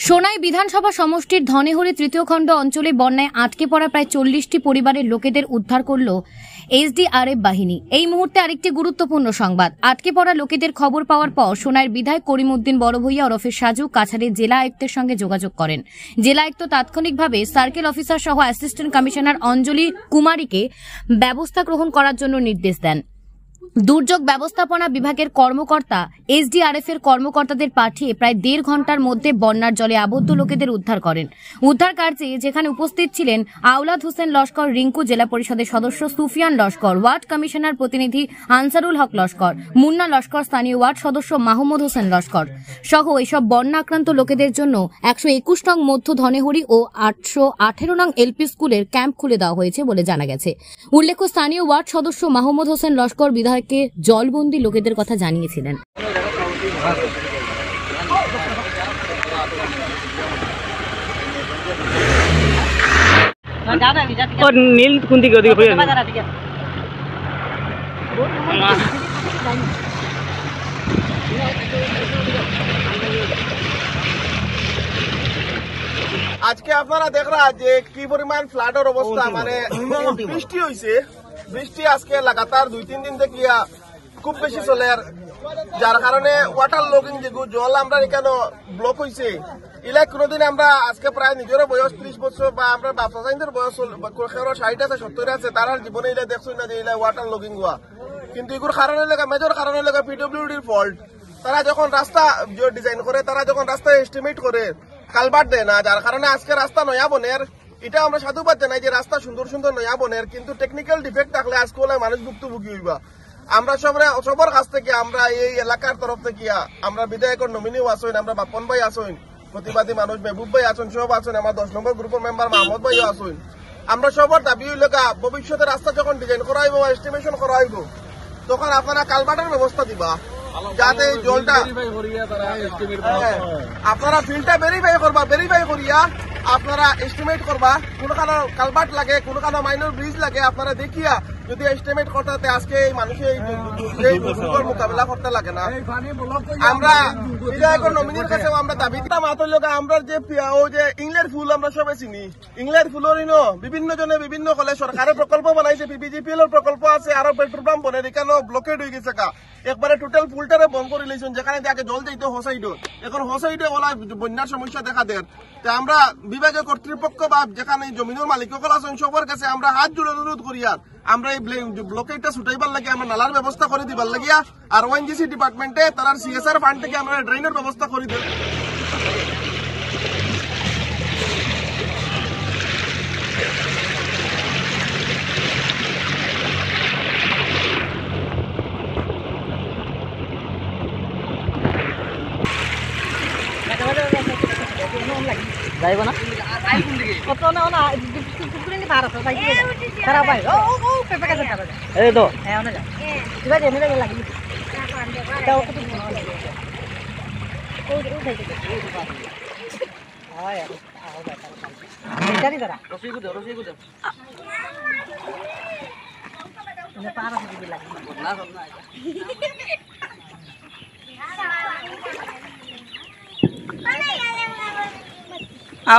সোনাই বিধানসভা সমষ্টির ধনেহরি তৃতীয় খণ্ড অঞ্চলে বন্যায় আটকে পড়া প্রায় 40টি পরিবারের লোকেদের উদ্ধার করল এসডিআরএফ বাহিনী। এই মুহূর্তে আরেকটি গুরুত্বপূর্ণ সংবাদ, আটকে পড়া লোকেদের খবর পাওয়ার পর সোনাইয়ের বিধায়ক করিমউদ্দিন বড়ভূইয়া ওরফে সাজু কাছাড়ের জেলা আয়ুক্তের সঙ্গে যোগাযোগ করেন। জেলা আয়ুক্ত তাৎক্ষণিকভাবে সার্কেল অফিসার সহ অ্যাসিস্ট্যান্ট কমিশনার অঞ্জলি কুমারীকে ব্যবস্থা গ্রহণ করার জন্য নির্দেশ দেন। দুর্যোগ ব্যবস্থাপনা বিভাগের কর্মকর্তা এসডিআরএফ এর কর্মকর্তাদের পাঠিয়ে প্রায় 1.5 ঘন্টার মধ্যে বন্যার জলে আবদ্ধ লোকেদের উদ্ধার করেন। উদ্ধার কার্যে যেখানে উপস্থিত ছিলেন আওলাদ হোসেন লস্কর রিঙ্কু, জেলা পরিষদের সদস্য সুফিয়ান লস্কর, ওয়ার্ড কমিশনার প্রতিনিধি আনসারুল হক লস্কর, মুন্না লস্কর, স্থানীয় ওয়ার্ড সদস্য মাহমুদ হোসেন লস্কর সহ এসব বন্যা আক্রান্ত লোকেদের জন্য 121 নং মধ্য ধনেহরি ও 818 নং এলপি স্কুলের ক্যাম্প খুলে দেওয়া হয়েছে বলে জানা গেছে। উল্লেখ্য, স্থানীয় ওয়ার্ড সদস্য মাহমুদ হোসেন লস্কর বিধায়ককে জলবন্দী লোকেদের কথা জানিয়েছিলেন। নীল কোন দিকে আজকে আপনারা দেখরা যে কি পরিমাণ ফ্লাডের অবস্থা, মানে বৃষ্টি হয়েছে। বৃষ্টি আজকে লাগাতার 2-3 দিন থেকে খুব বেশি চলে, যার কারণে ওয়াটার লগিং যেগুলো জল আমরা এখানে ব্লক হয়েছে। ইলাই কোনোদিন আমরা আজকে প্রায় নিজেরও বয়স 30 বছর বা আমরা বাপা সাইন্সের বয়স 60 আছে 70 আছে, তারা জীবনে ইলাই দেখছো না যে ইলাই ওয়াটার লগিং হওয়া। কিন্তু এগুলোর কারণে লেগে মেজর কারণে লেগে পিডব্লিউডির ফল্ট। তারা যখন রাস্তা ডিজাইন করে, তারা যখন রাস্তা এস্টিমেট করে কালভার্ট দেয় না, যার কারণে আজকে রাস্তা নয়া বনের। এটা আমরা সাধুবাদ জানাই যে রাস্তা সুন্দর সুন্দর নয়া বনের, কিন্তু টেকনিক্যাল ডিফেক্ট থাকলে আজকে হলে মানুষ ভুক্তভোগী হইবা। আমরা সবার কাছ থেকে আমরা এই এলাকার তরফ থেকে আমরা বিধায়কের নমিনিও আসেন, আমরা বাপন ভাই আসেন, প্রতিবাদী মানুষ মেহবুব ভাই আসেন, সব আসেন, আমার 10 নম্বর গ্রুপের মেম্বার মাহমুদ ভাইও আসেন। আমরা সবার দাবি হইল ভবিষ্যতে রাস্তা যখন ডিজাইন করা হইব বা এস্টিমেশন করা হইব, তখন আপনারা কালভার্টের ব্যবস্থা দিবা, যাতে জলটা আপনারা ফিল্ডটা ভেরিফাই করিয়া আপনারা এস্টিমেট করবা। কোন কালভার্ট লাগে, কোন মাইনর ব্রিজ লাগে, আপনারা দেখিয়া যদি এস্টিমেট করতে আজকে এই মানুষের এই দুর্যোগের মোকাবিলা করতে লাগে না। আমরা বিধায়কের নমিনির কাছে আমরা দাবি মাতর লোক আমরা যে ইংল্যান্ড ফুল আমরা সবাই চিনি, ইংল্যান্ড ফুলের বিভিন্ন জনে বিভিন্ন কলে সরকারের প্রকল্প বানাইছে, পিপিজিপিএল এর প্রকল্প আছে, আরো পেট্রোল পাম্প বনে এখানেও ব্লকেড হয়ে গেছে। একবারে টোটাল ফুলটারে বন্ধ করে লিয়েছেন, যেখানে আগে জল যাইতো হোসাইডো, এখন হোসাইডো ওলা বন্যার সমস্যা দেখা দেয়। আমরা বিভাগীয় কর্তৃপক্ষ বা যেখানে জমিনের মালিক সকল আছেন সবার কাছে আমরা হাত জোড়ে অনুরোধ করিয়া আমরা এই ব্লকেটটা ছুটাইবার লাগে, আমরা নালার ব্যবস্থা করে দিবার লাগিয়া, আর ওএনজিসি ডিপার্টমেন্টে তার সিএসআর ফান্ড থেকে আমরা ড্রেনের ব্যবস্থা করে দেব। যাইব না কত না না ভাড়া আছে খারাপ ভাই ও ও পেপে কাছে খারাপ এই তো হ্যাঁ ওনে যা ঠিক আছে এনে লাগি দাও কত ও উঠাই দে আয় আও ভাই জানি দাঁড়া রসই গুদে এনে পারা দিবি লাগি না না আ